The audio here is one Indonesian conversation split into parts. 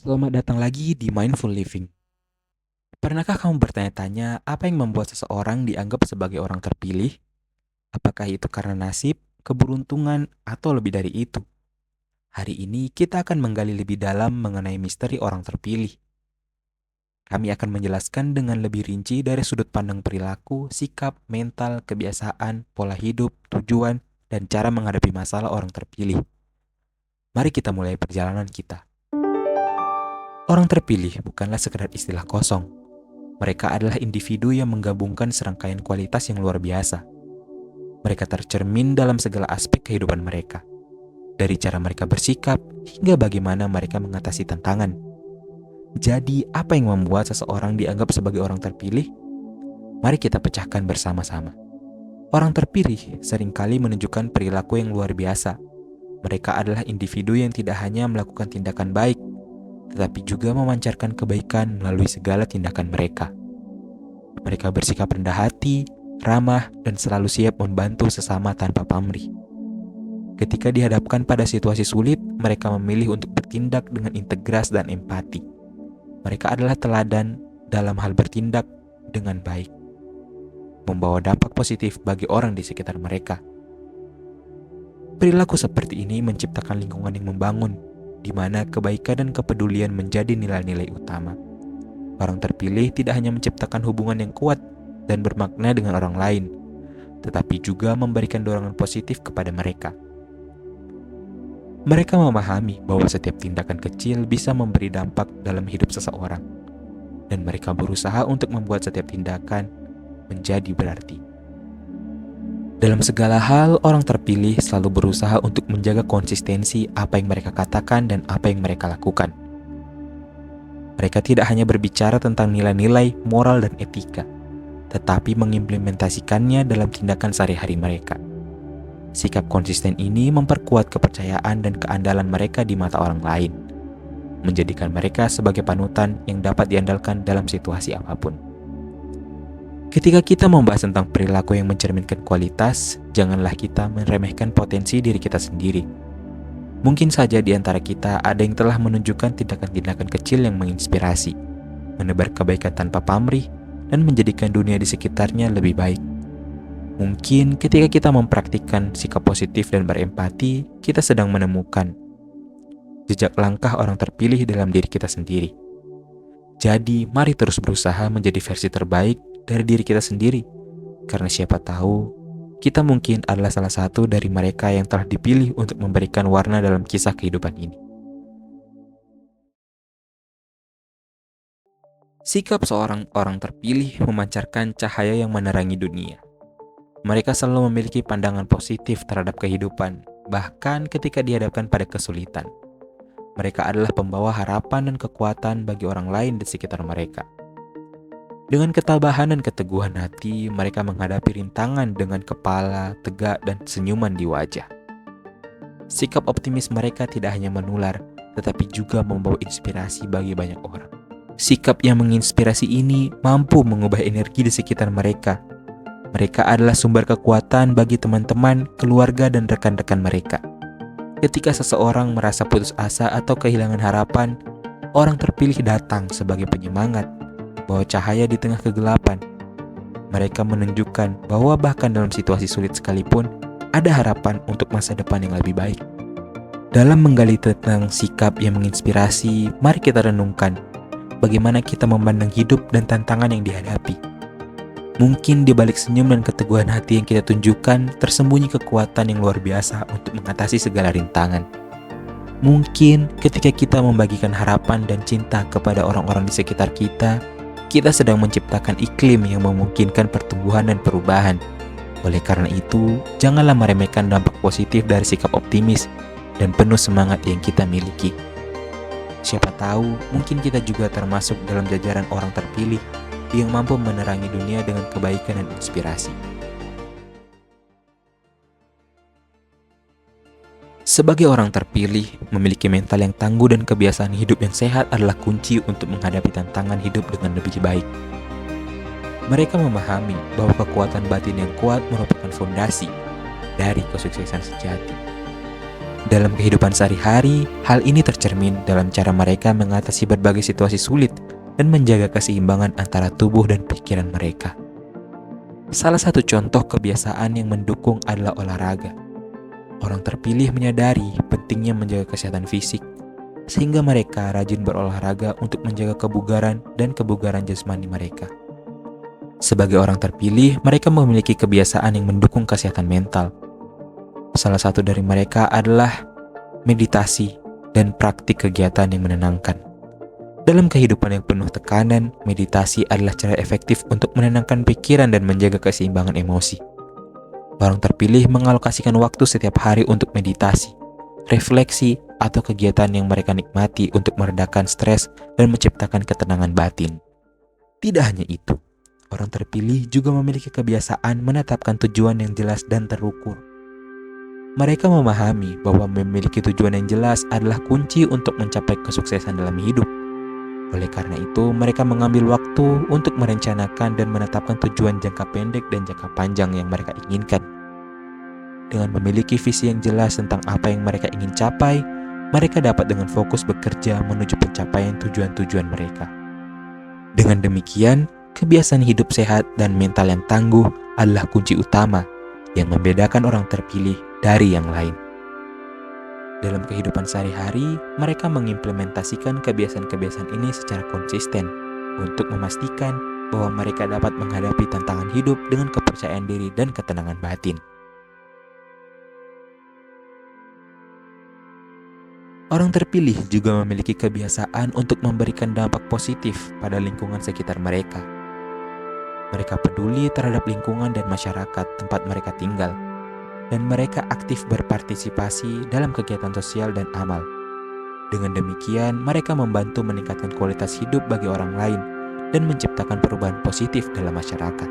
Selamat datang lagi di Mindful Living. Pernahkah kamu bertanya-tanya apa yang membuat seseorang dianggap sebagai orang terpilih? Apakah itu karena nasib, keberuntungan, atau lebih dari itu? Hari ini kita akan menggali lebih dalam mengenai misteri orang terpilih. Kami akan menjelaskan dengan lebih rinci dari sudut pandang perilaku, sikap, mental, kebiasaan, pola hidup, tujuan, dan cara menghadapi masalah orang terpilih. Mari kita mulai perjalanan kita. Orang terpilih bukanlah sekedar istilah kosong. Mereka adalah individu yang menggabungkan serangkaian kualitas yang luar biasa. Mereka tercermin dalam segala aspek kehidupan mereka, dari cara mereka bersikap hingga bagaimana mereka mengatasi tantangan. Jadi, apa yang membuat seseorang dianggap sebagai orang terpilih? Mari kita pecahkan bersama-sama. Orang terpilih seringkali menunjukkan perilaku yang luar biasa. Mereka adalah individu yang tidak hanya melakukan tindakan baik, tetapi juga memancarkan kebaikan melalui segala tindakan mereka. Mereka bersikap rendah hati, ramah, dan selalu siap membantu sesama tanpa pamrih. Ketika dihadapkan pada situasi sulit, mereka memilih untuk bertindak dengan integras dan empati. Mereka adalah teladan dalam hal bertindak dengan baik, membawa dampak positif bagi orang di sekitar mereka. Perilaku seperti ini menciptakan lingkungan yang membangun, di mana kebaikan dan kepedulian menjadi nilai-nilai utama. Orang terpilih tidak hanya menciptakan hubungan yang kuat dan bermakna dengan orang lain, tetapi juga memberikan dorongan positif kepada mereka. Mereka memahami bahwa setiap tindakan kecil bisa memberi dampak dalam hidup seseorang, dan mereka berusaha untuk membuat setiap tindakan menjadi berarti. Dalam segala hal, orang terpilih selalu berusaha untuk menjaga konsistensi apa yang mereka katakan dan apa yang mereka lakukan. Mereka tidak hanya berbicara tentang nilai-nilai, moral, dan etika, tetapi mengimplementasikannya dalam tindakan sehari-hari mereka. Sikap konsisten ini memperkuat kepercayaan dan keandalan mereka di mata orang lain, menjadikan mereka sebagai panutan yang dapat diandalkan dalam situasi apapun. Ketika kita membahas tentang perilaku yang mencerminkan kualitas, janganlah kita meremehkan potensi diri kita sendiri. Mungkin saja di antara kita ada yang telah menunjukkan tindakan-tindakan kecil yang menginspirasi, menebar kebaikan tanpa pamrih, dan menjadikan dunia di sekitarnya lebih baik. Mungkin ketika kita mempraktikkan sikap positif dan berempati, kita sedang menemukan jejak langkah orang terpilih dalam diri kita sendiri. Jadi, mari terus berusaha menjadi versi terbaik dari diri kita sendiri, karena siapa tahu kita mungkin adalah salah satu dari mereka yang telah dipilih untuk memberikan warna dalam kisah kehidupan ini. Sikap seorang orang terpilih memancarkan cahaya yang menerangi dunia. Mereka selalu memiliki pandangan positif terhadap kehidupan, bahkan ketika dihadapkan pada kesulitan. Mereka adalah pembawa harapan dan kekuatan bagi orang lain di sekitar mereka. Dengan ketabahan dan keteguhan hati, mereka menghadapi rintangan dengan kepala tegak dan senyuman di wajah. Sikap optimis mereka tidak hanya menular, tetapi juga membawa inspirasi bagi banyak orang. Sikap yang menginspirasi ini mampu mengubah energi di sekitar mereka. Mereka adalah sumber kekuatan bagi teman-teman, keluarga, dan rekan-rekan mereka. Ketika seseorang merasa putus asa atau kehilangan harapan, orang terpilih datang sebagai penyemangat, bawa cahaya di tengah kegelapan. Mereka menunjukkan bahwa bahkan dalam situasi sulit sekalipun, ada harapan untuk masa depan yang lebih baik. Dalam menggali tentang sikap yang menginspirasi, mari kita renungkan bagaimana kita memandang hidup dan tantangan yang dihadapi. Mungkin di balik senyum dan keteguhan hati yang kita tunjukkan, tersembunyi kekuatan yang luar biasa untuk mengatasi segala rintangan. Mungkin ketika kita membagikan harapan dan cinta kepada orang-orang di sekitar kita sedang menciptakan iklim yang memungkinkan pertumbuhan dan perubahan. Oleh karena itu, janganlah meremehkan dampak positif dari sikap optimis dan penuh semangat yang kita miliki. Siapa tahu, mungkin kita juga termasuk dalam jajaran orang terpilih yang mampu menerangi dunia dengan kebaikan dan inspirasi. Sebagai orang terpilih, memiliki mental yang tangguh dan kebiasaan hidup yang sehat adalah kunci untuk menghadapi tantangan hidup dengan lebih baik. Mereka memahami bahwa kekuatan batin yang kuat merupakan fondasi, dari kesuksesan sejati. Dalam kehidupan sehari-hari, hal ini tercermin dalam cara mereka mengatasi berbagai situasi sulit dan menjaga keseimbangan antara tubuh dan pikiran mereka. Salah satu contoh kebiasaan yang mendukung adalah olahraga. Orang terpilih menyadari pentingnya menjaga kesehatan fisik, sehingga mereka rajin berolahraga untuk menjaga kebugaran dan kebugaran jasmani mereka. Sebagai orang terpilih, mereka memiliki kebiasaan yang mendukung kesehatan mental. Salah satu dari mereka adalah meditasi dan praktik kegiatan yang menenangkan. Dalam kehidupan yang penuh tekanan, meditasi adalah cara efektif untuk menenangkan pikiran dan menjaga keseimbangan emosi. Orang terpilih mengalokasikan waktu setiap hari untuk meditasi, refleksi, atau kegiatan yang mereka nikmati untuk meredakan stres dan menciptakan ketenangan batin. Tidak hanya itu, orang terpilih juga memiliki kebiasaan menetapkan tujuan yang jelas dan terukur. Mereka memahami bahwa memiliki tujuan yang jelas adalah kunci untuk mencapai kesuksesan dalam hidup. Oleh karena itu, mereka mengambil waktu untuk merencanakan dan menetapkan tujuan jangka pendek dan jangka panjang yang mereka inginkan. Dengan memiliki visi yang jelas tentang apa yang mereka ingin capai, mereka dapat dengan fokus bekerja menuju pencapaian tujuan-tujuan mereka. Dengan demikian, kebiasaan hidup sehat dan mental yang tangguh adalah kunci utama yang membedakan orang terpilih dari yang lain. Dalam kehidupan sehari-hari, mereka mengimplementasikan kebiasaan-kebiasaan ini secara konsisten untuk memastikan bahwa mereka dapat menghadapi tantangan hidup dengan kepercayaan diri dan ketenangan batin. Orang terpilih juga memiliki kebiasaan untuk memberikan dampak positif pada lingkungan sekitar mereka. Mereka peduli terhadap lingkungan dan masyarakat tempat mereka tinggal, dan mereka aktif berpartisipasi dalam kegiatan sosial dan amal. Dengan demikian, mereka membantu meningkatkan kualitas hidup bagi orang lain dan menciptakan perubahan positif dalam masyarakat.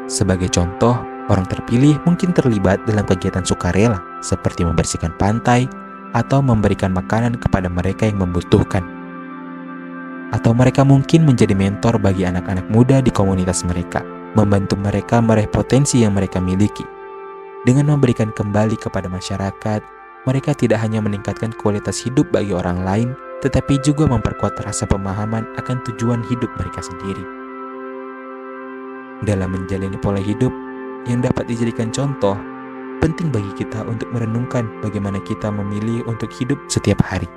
Sebagai contoh, orang terpilih mungkin terlibat dalam kegiatan sukarela seperti membersihkan pantai atau memberikan makanan kepada mereka yang membutuhkan. Atau mereka mungkin menjadi mentor bagi anak-anak muda di komunitas mereka, membantu mereka meraih potensi yang mereka miliki. Dengan memberikan kembali kepada masyarakat, mereka tidak hanya meningkatkan kualitas hidup bagi orang lain, tetapi juga memperkuat rasa pemahaman akan tujuan hidup mereka sendiri. Dalam menjalani pola hidup yang dapat dijadikan contoh, penting bagi kita untuk merenungkan bagaimana kita memilih untuk hidup setiap hari.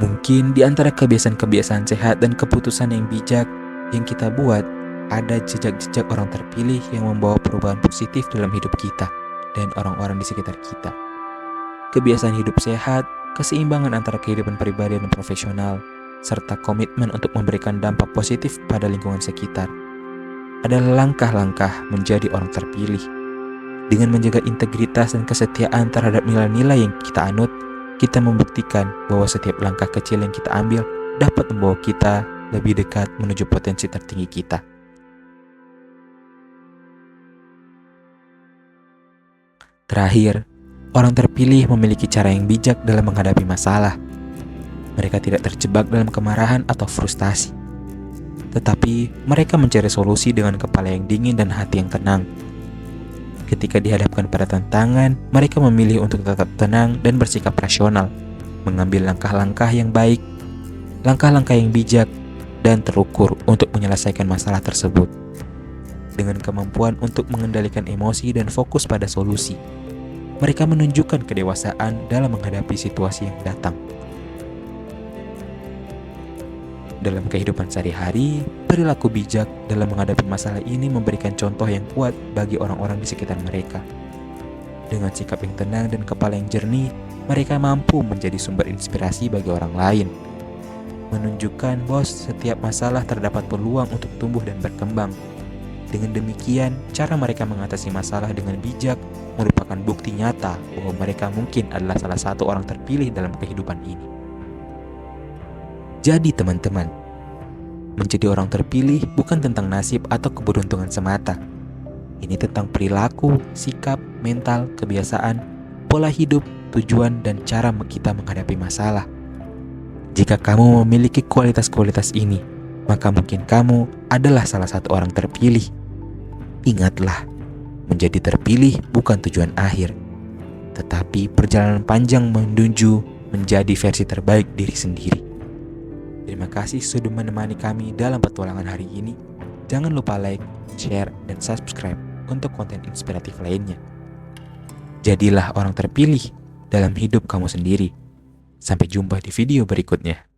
Mungkin di antara kebiasaan-kebiasaan sehat dan keputusan yang bijak yang kita buat, ada jejak-jejak orang terpilih yang membawa perubahan positif dalam hidup kita dan orang-orang di sekitar kita. Kebiasaan hidup sehat, keseimbangan antara kehidupan pribadi dan profesional, serta komitmen untuk memberikan dampak positif pada lingkungan sekitar adalah langkah-langkah menjadi orang terpilih. Dengan menjaga integritas dan kesetiaan terhadap nilai-nilai yang kita anut, kita membuktikan bahwa setiap langkah kecil yang kita ambil dapat membawa kita lebih dekat menuju potensi tertinggi kita. Terakhir, orang terpilih memiliki cara yang bijak dalam menghadapi masalah. Mereka tidak terjebak dalam kemarahan atau frustasi, tetapi mereka mencari solusi dengan kepala yang dingin dan hati yang tenang. Ketika dihadapkan pada tantangan, mereka memilih untuk tetap tenang dan bersikap rasional, mengambil langkah-langkah yang baik, langkah-langkah yang bijak, dan terukur untuk menyelesaikan masalah tersebut. Dengan kemampuan untuk mengendalikan emosi dan fokus pada solusi, mereka menunjukkan kedewasaan dalam menghadapi situasi yang datang. Dalam kehidupan sehari-hari, perilaku bijak dalam menghadapi masalah ini memberikan contoh yang kuat bagi orang-orang di sekitar mereka. Dengan sikap yang tenang dan kepala yang jernih, mereka mampu menjadi sumber inspirasi bagi orang lain, menunjukkan bahwa setiap masalah terdapat peluang untuk tumbuh dan berkembang. Dengan demikian, cara mereka mengatasi masalah dengan bijak merupakan bukti nyata bahwa mereka mungkin adalah salah satu orang terpilih dalam kehidupan ini. Jadi teman-teman, menjadi orang terpilih bukan tentang nasib atau keberuntungan semata. Ini tentang perilaku, sikap, mental, kebiasaan, pola hidup, tujuan, dan cara kita menghadapi masalah. Jika kamu memiliki kualitas-kualitas ini, maka mungkin kamu adalah salah satu orang terpilih. Ingatlah Menjadi terpilih bukan tujuan akhir, tetapi perjalanan panjang menuju menjadi versi terbaik diri sendiri. Terima kasih sudah menemani kami dalam petualangan hari ini. Jangan lupa like, share, dan subscribe untuk konten inspiratif lainnya. Jadilah orang terpilih dalam hidup kamu sendiri. Sampai jumpa di video berikutnya.